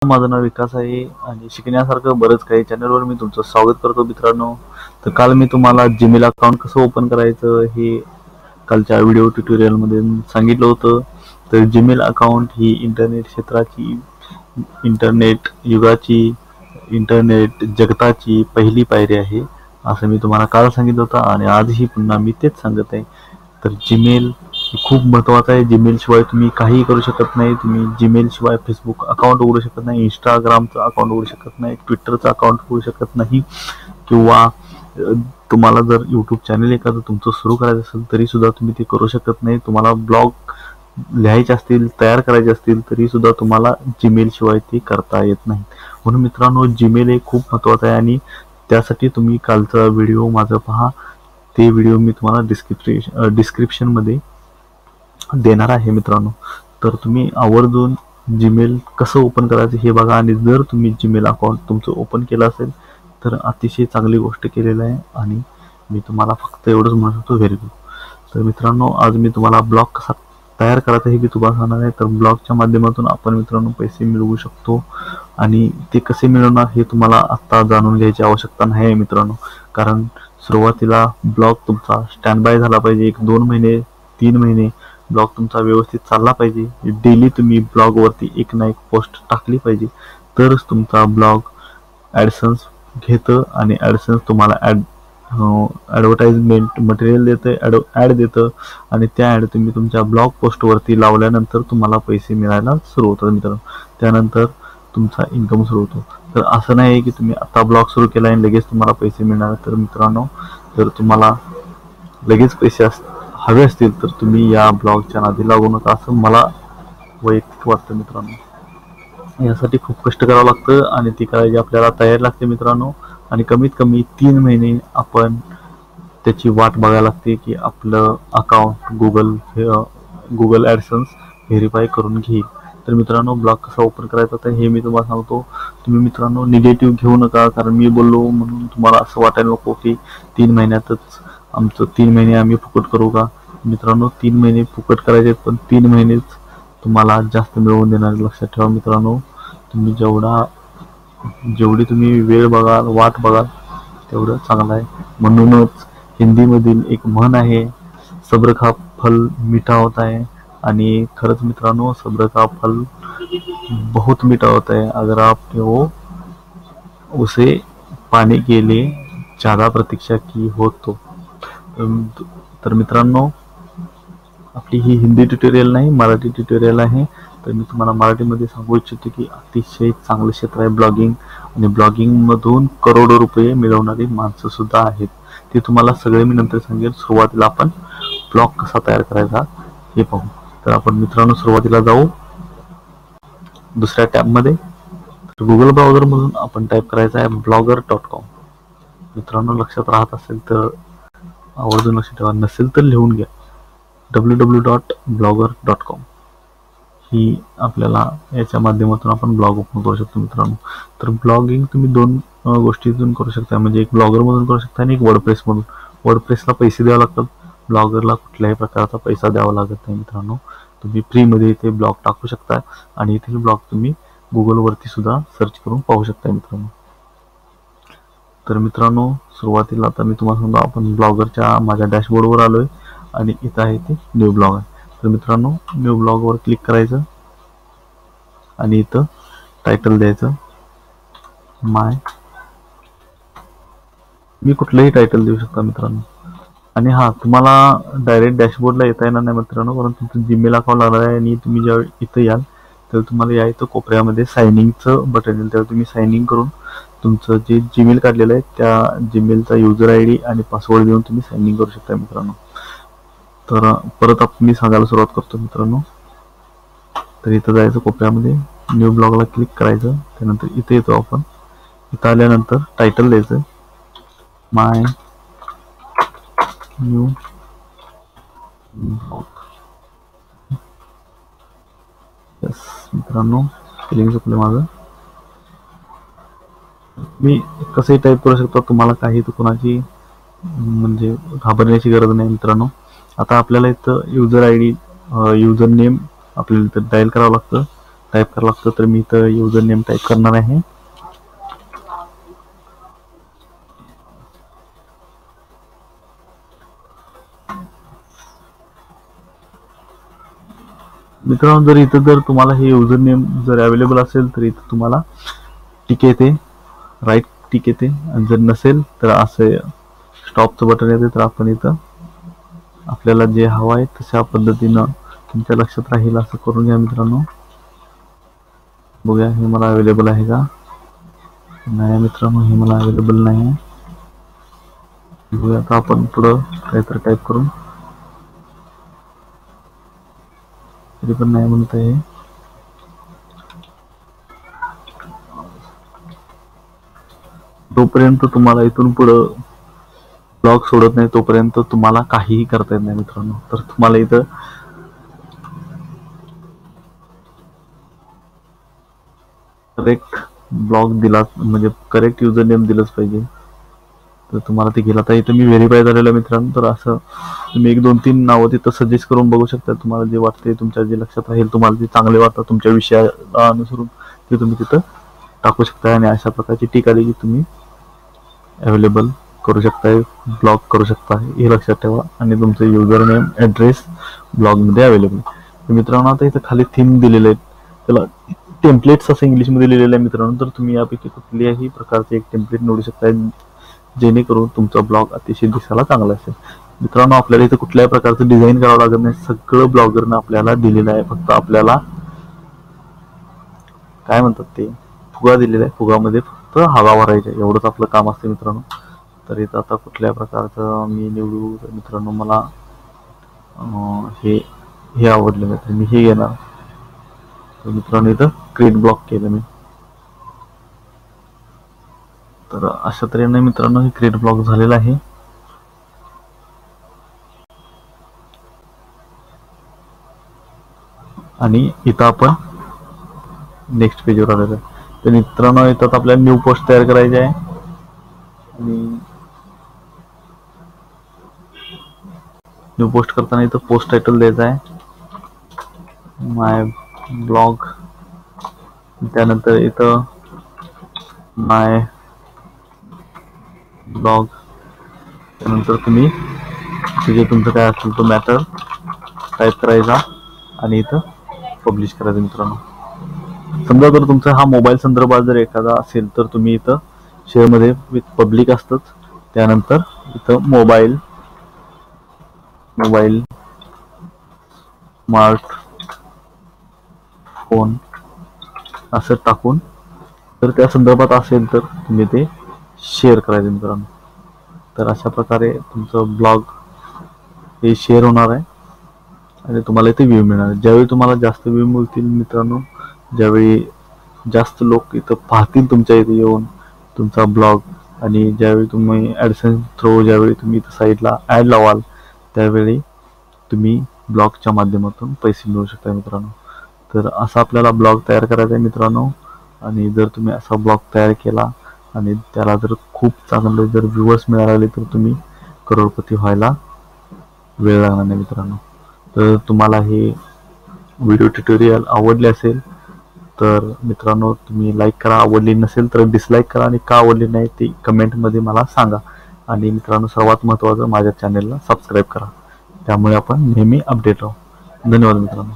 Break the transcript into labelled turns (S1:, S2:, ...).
S1: माझं नाव विकास आहे आणि शिकण्यासारखं बरंच काही चॅनलवर मी तुमचं स्वागत करतो मित्रांनो. तर काल मी तुम्हाला जीमेल अकाउंट कसं ओपन करायचं हे कालच्या व्हिडिओ ट्युटोरियलमध्ये सांगितलं होतं. तर जीमेल अकाउंट ही इंटरनेट क्षेत्राची, इंटरनेट युगाची, इंटरनेट जगताची पहिली पायरी आहे असं मी तुम्हाला काल सांगितलं होतं आणि आजही पुन्हा मी तेच सांगत आहे. तर जीमेल खूप महत्त्वाचं आहे. जीमेल शिवाय तुम्ही काहीही करू शकत नाही. तुम्ही जीमेल शिवाय फेसबुक अकाउंट उघडू शकत नाही, इंस्टाग्रामचं अकाउंट उघडू शकत नाही, ट्विटरचं अकाउंट उघडू शकत नाही किंवा तुम्हाला जर यूट्यूब चॅनल एखादं तुमचं सुरू करायचं असेल तरी सुद्धा तुम्ही ते करू शकत नाही. तुम्हाला ब्लॉग लिहायचे असतील, तयार करायचे असतील तरी सुद्धा तुम्हाला जीमेल शिवाय ते करता येत नाही. म्हणून मित्रांनो, जीमेल हे खूप महत्त्वाचं आहे आणि त्यासाठी तुम्ही कालचा व्हिडिओ माझा पहा. ते व्हिडिओ मी तुम्हाला डिस्क्रिप्शनमध्ये देणार आहे मित्रांनो. तर तुम्ही आवर्जून जीमेल कसं ओपन करायचं हे बघा आणि जर तुम्ही जीमेल अकाउंट तुमचं ओपन केलं असेल तर अतिशय चांगली गोष्ट केलेली आहे आणि मी तुम्हाला फक्त एवढंच म्हणतो, व्हेरी गुड. तर मित्रांनो, आज मी तुम्हाला ब्लॉग कसा तयार करायचा हे मी तुम्हाला सांगणार आहे. तर ब्लॉगच्या माध्यमातून आपण मित्रांनो पैसे मिळवू शकतो आणि ते कसे मिळवणार हे तुम्हाला आत्ता जाणून घ्यायची आवश्यकता नाही आहे मित्रांनो. कारण सुरुवातीला ब्लॉग तुमचा स्टँड बाय झाला पाहिजे. 1-2 महिने 3 महिने ब्लॉग तुमचा व्यवस्थित चालला पाहिजे. डेली तुम्ही ब्लॉगवरती एक ना एक पोस्ट टाकली पाहिजे, तरच तुमचा ब्लॉग ॲडसन्स घेतं आणि ॲडसन्स तुम्हाला ॲडव्हर्टाइजमेंट मटेरियल देतं, ॲड देतं आणि त्या ॲड तुम्ही तुमच्या ब्लॉग पोस्टवरती लावल्यानंतर तुम्हाला पैसे मिळायला सुरू होतात मित्रांनो. त्यानंतर तुमचा इन्कम सुरू होतो. तर असं नाही आहे की तुम्ही आता ब्लॉग सुरू केला आणि लगेच तुम्हाला पैसे मिळणार. तर मित्रांनो, जर तुम्हाला लगेच पैसे हवे असतील तर तुम्ही या ब्लॉगच्या नादी लागू नका असं मला वैयक्तिक वाटतं मित्रांनो. यासाठी खूप कष्ट करावं लागतं आणि ती करायची आपल्याला तयारी लागते मित्रांनो. आणि कमीत कमी 3 महिने आपण त्याची वाट बघायला लागते की आपलं अकाउंट गुगल ॲडसन्स व्हेरीफाय करून घेईल. तर मित्रांनो, ब्लॉग कसा ओपन करायचा तर हे मी तुम्हाला सांगतो. तुम्ही मित्रांनो निगेटिव्ह घेऊ नका, कारण मी बोललो म्हणून तुम्हाला असं वाटायला नको की 3 महिन्यातच आमचं 3 महिने आम्ही फुकट करू का. मित्रांनो, 3 महिने फुकट करायचे पण 3 महिनेच तुम्हाला जास्त मिळवून देणार. लक्षात ठेवा मित्रांनो, तुम्ही जेवढी तुम्ही वेळ बघाल, वाट बघाल तेवढं चांगलं आहे. म्हणूनच हिंदीमधील एक म्हण आहे, सब्र का फल मीठा होता है. आणि खरंच मित्रांनो, सब्र का फल बहुत मीठा होता है अगर आपने उसे पाने के लिए ज़्यादा प्रतीक्षा की हो तो. तर मित्रांनो, आपली ही हिंदी ट्युटोरियल नाही, मराठी ट्युटोरियल आहे. तर मी तुम्हाला मराठीमध्ये सांगू इच्छितो की अतिशय चांगलं क्षेत्र आहे ब्लॉगिंग आणि ब्लॉगिंगमधून करोडो रुपये मिळवणारी माणसं सुद्धा आहेत. ते तुम्हाला सगळे मी नंतर सांगेल. सुरुवातीला आपण ब्लॉग कसा तयार करायचा हे पाहू. तर आपण मित्रांनो सुरुवातीला जाऊ दुसऱ्या टॅबमध्ये. तर गुगल ब्राउझरमधून आपण टाईप करायचं आहे blogger.com. मित्रांनो, लक्षात राहत असेल तर आवर्जून लक्षात ठेवा, नसेल तर लिहून घ्या www.blogger.com. ही आपल्याला याच्या माध्यमातून आपण ब्लॉग ओपन करू शकतो मित्रांनो. तर ब्लॉगिंग तुम्ही 2 गोष्टीतून करू शकता, म्हणजे एक ब्लॉगरमधून करू शकता आणि एक वर्डप्रेसमधून. वर्डप्रेसला पैसे द्यावे लागतात, ब्लॉगरला कुठल्याही प्रकारचा पैसा द्यावा लागत नाही मित्रांनो. तुम्ही फ्रीमध्ये इथे ब्लॉग टाकू शकता आणि इथे ब्लॉग तुम्ही गुगलवरती सुद्धा सर्च करून पाहू शकता मित्रांनो. तर मित्रांनो, सुरुवातीला आता मी तुम्हाला सांगतो, आपण ब्लॉगरच्या माझ्या डॅशबोर्डवर आलोय आणि इथं आहे ते न्यू ब्लॉग आहे. तर मित्रांनो, न्यू ब्लॉगवर क्लिक करायचं आणि इथं टायटल द्यायचं मी कुठलंही टायटल देऊ शकता मित्रांनो. आणि तुम्हाला डायरेक्ट डॅशबोर्डला येता येणार नाही मित्रांनो, कारण तुमचं जीमेल अकाउंट लागणार आहे आणि तुम्ही ज्यावेळी इथं याल तर तुम्हाला या इथं कोपऱ्यामध्ये सायनिंगचं बटन येईल. त्यावेळी तुम्ही सायनिंग करून तुमचं जे जीमेल काढलेलं आहे त्या जीमेलचा युजर ID आणि पासवर्ड देऊन तुम्ही सायनिंग करू शकता मित्रांनो. तर परत मी सांगायला सुरुवात करतो मित्रांनो. तर इथं जायचं, कोपऱ्यामध्ये न्यू ब्लॉगला क्लिक करायचं. त्यानंतर इथे येतो आपण. इथं आल्यानंतर टायटल द्यायचं माय न्यू ब्लॉग. यस मित्रांनो, स्पेलिंग चुकलं माझं. मी कसंही टाईप करू शकतो, तुम्हाला काही तर कोणाची म्हणजे घाबरण्याची गरज नाही मित्रांनो. आता आपल्याला इथं युजर ID युजर नेम आपल्याला इथं डायल करावं लागतं. टाईप करावं लागतं. तर मी इथं युजर नेम टाईप करणार आहे. मित्रांनो, जर इथं जर तुम्हाला हे युजर नेम जर अवेलेबल असेल तर इथं तुम्हाला टिक येते, राईट टिक येते. आणि जर नसेल तर असे स्टॉपचं बटन येते. तर आपण इथं आपल्याला जे हवं आहे तशा पद्धतीनं तुमच्या लक्षात राहील असं करून घ्या मित्रांनो. बघूया हे मला अवेलेबल आहे का नाही. मित्रांनो, हे मला अवेलेबल नाही आहे. बघूया आता आपण पुढं काहीतरी टाईप करून, तरी पण नाही म्हणत आहे. जोपर्यंत तुम्हाला इथून पुढं ब्लॉग सोडत नाही तोपर्यंत तुम्हाला काहीही करता येत नाही मित्रांनो. तर तुम्हाला इथं करेक्ट ब्लॉग दिला म्हणजे करेक्ट युजर नेम दिलंच पाहिजे. तर तुम्हाला ते गेला. तर इथं मी व्हेरीफाय झालेलं मित्रांनो. तर असं तुम्ही 1-2-3 नावं तिथं सजेस्ट करून बघू शकता. तुम्हाला जे वाटते तुमच्या जे लक्षात राहील, तुम्हाला जे चांगले वाटतं तुमच्या विषयाला अनुसरून ते तुम्ही तिथं टाकू शकता. आणि अशा प्रकारची टीक आली की तुम्ही अवेलेबल करू शकताय, ब्लॉक करू शकता, हे लक्षात ठेवा. आणि तुमचं युजर नेम ॲड्रेस ब्लॉगमध्ये अवेलेबल. मित्रांनो, आता इथं खाली थीम दिलेले आहेत, त्याला टेम्पलेट्स असं इंग्लिशमध्ये लिहिलेलं आहे मित्रांनो. तर तुम्ही यापैकी कुठल्याही प्रकारचे एक टेम्पलेट निवडू शकता जेणेकरून तुमचा ब्लॉग अतिशय दिसायला चांगला असेल. मित्रांनो, आपल्याला इथं कुठल्याही प्रकारचं डिझाईन करावं लागत नाही. सगळं ब्लॉगरनं आपल्याला दिलेलं आहे. फक्त आपल्याला काय म्हणतात ते फुगा दिलेला आहे. फुगामध्ये फक्त हवा भरायची, एवढंच आपलं काम असतं मित्रांनो. तर इथं आता कुठल्या प्रकारचं मी निवडू. तर मित्रांनो, मला हे आवडलं तर मी हे घेणार. तर मित्रांनो, इथं क्रिएट ब्लॉक केलं मी. तर अशा तऱ्हेने मित्रांनो हे क्रिएट ब्लॉक झालेला आहे. आणि इथं आपण नेक्स्ट पेजवर आलेलं आहे. तर मित्रांनो, इथं आपल्याला न्यू पोस्ट तयार करायची आहे. आणि न्यू पोस्ट करताना इथं पोस्ट टायटल द्यायचं आहे, माय ब्लॉग. त्यानंतर इथं माय ब्लॉग. त्यानंतर तुम्ही जे तुमचं काय असेल तो मॅटर टाईप करायचा आणि इथं पब्लिश करायचं मित्रांनो. समजा जर तुमचा हा मोबाईल संदर्भात जर एखादा असेल तर तुम्ही इथं शेअरमध्ये विथ पब्लिक असतंच. त्यानंतर इथं मोबाईल स्मार्ट फोन असं टाकून जर त्या संदर्भात असेल तर तुम्ही ते शेअर करायचं मित्रांनो. तर अशा प्रकारे तुमचं ब्लॉग हे शेअर होणार आहे आणि तुम्हाला इथे व्ह्यू मिळणार. ज्यावेळी तुम्हाला जास्त व्ह्यू मिळतील मित्रांनो, ज्यावेळी जास्त लोक इथं पाहतील तुमच्या इथे येऊन तुमचा ब्लॉग, आणि ज्यावेळी तुम्ही ॲडसेन्स थ्रू ज्यावेळी तुम्ही इथं साईडला ॲड लावाल त्यावेळी तुम्ही ब्लॉगच्या माध्यमातून पैसे मिळवू शकता मित्रांनो. तर असा आपल्याला ब्लॉग तयार करायचा आहे मित्रांनो. आणि जर तुम्ही असा ब्लॉग तयार केला आणि त्याला जर खूप चांगले जर व्ह्यूअर्स मिळाले तर तुम्ही करोडपती व्हायला वेळ लागणार नाही मित्रांनो. तर तुम्हाला हे व्हिडिओ ट्युटोरियल आवडले असेल तर मित्रांनो तुम्ही लाईक करा. आवडली नसेल तर डिसलाईक करा. आणि का आवडली नाही ते कमेंटमध्ये मला सांगा. आणि मित्रांनो, सर्वात महत्त्वाचं माझ्या चॅनलला सबस्क्राईब करा. त्यामुळे आपण नेहमी अपडेट राहू. धन्यवाद मित्रांनो.